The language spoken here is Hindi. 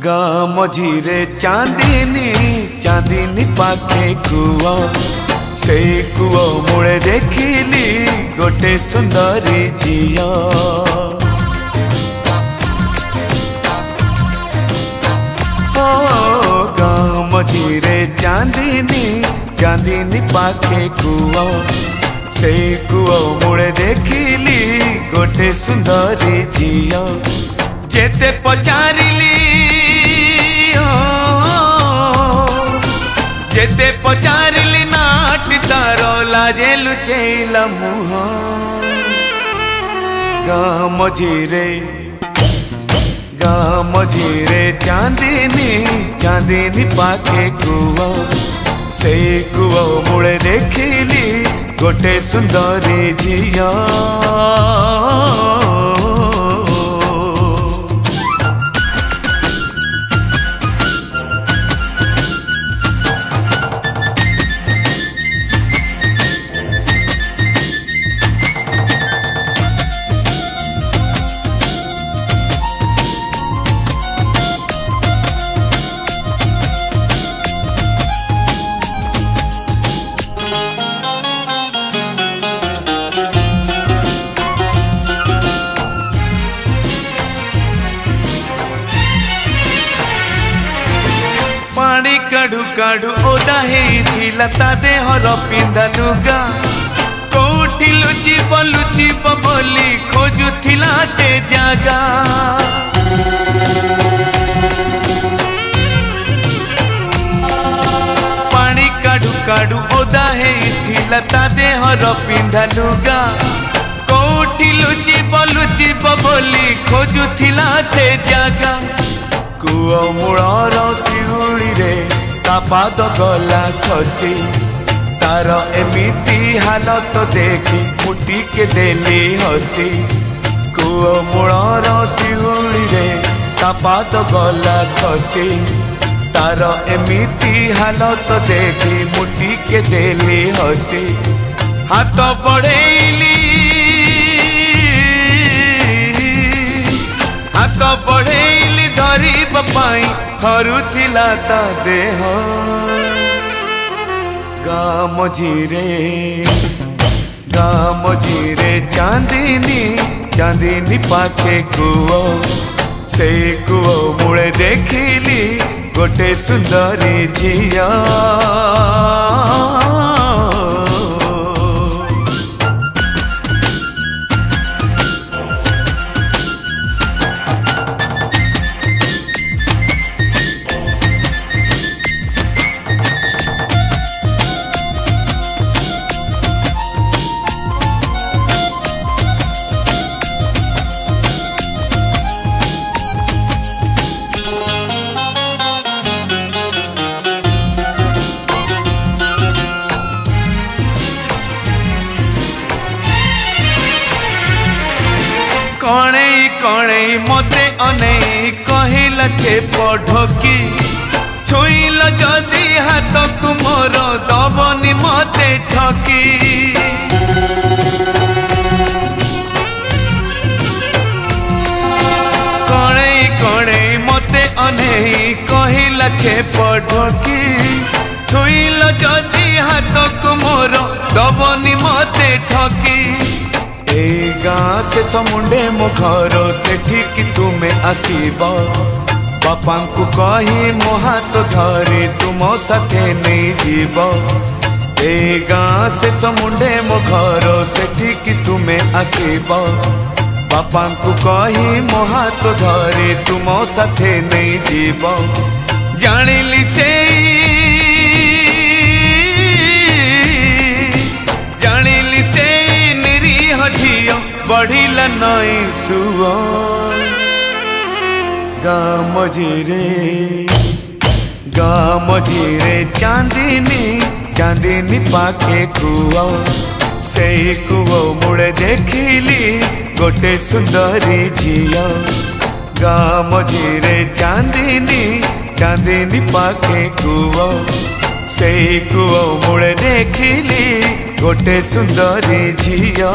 गाँ मझीरे चांदीनी चांदीनी पाखे कुआ से कुआ मुड़े देखिली गोटे सुंदरी झिया। गाँ मझीरे चांदीनी चांदीनी पाखे कुआ से कुआ मुड़े देखिली गोटे सुंदरी झिया। जेते पचारिली जेते पचारिली नाटी तार लाजे लुचैला मुह। गाँ मझीरे चांदीनी चांदीनी पाखे कुआ से कुआ मुड़े देखिली गोटे सुंदरी झिया। पानी काढ़ू काढ़ू ओदा हेइथिला ता देहर पिंधा लुगा। कोठी लुचिब लुचिब बोली खोजुथिला से जागा। पानी काढ़ू काढ़ू ओदा हेइथिला ता देहर पिंधा लुगा। कोठी लुचिब लुचिब बोली खोजुथिला से जागा। कुआ मूलर शिहुड़ी रे ता पाद गला खसी तार एमिति हालत देखी मुटी के देली हसी। कुआ मूलर शिहुड़ी रे ता पाद गला खसी तार एमिति हालत देखी मुटी के देली हसी। हाथ बढ़ेली हाथ बढ़ेली धरिब पाई थरुथिला ता देह। गाँ मझीरे चांदीनी चांदीनी पाखे कुआ से कुआ मुड़े देखिली गोटे सुंदरी झिया। कणई कणई मते अनेई कहिला छे पढ़की। छुईल जदि हाथ को मोर दबनी मते ठकी। कणई कणई मते अनेई कहिला छे पढ़की। छुईल जदि हाथ को मोर दबनी मते ठकी। ए गाँ से समुंडे मो घर सेठिकी तुमे आसीब बापा को कही मो हाथ धरी तुम साथे नहीं जीव ए गाँ से समुंडे मो घर सेठिकी तुमे आसीब बापा को कही मो हाथ धरी तुम साथे नहीं जीव जानिली से निरीह झियो बढ़िला नई सुओ गाँ मझिरे चांदिनी पाखे कुओ से कुओ मुड़े देखिली गोटे सुंदरी झियो गाँ मझिरे चांदिनी पाखे कुओ से कुओ मुड़े देखिली गोटे सुंदरी झियो।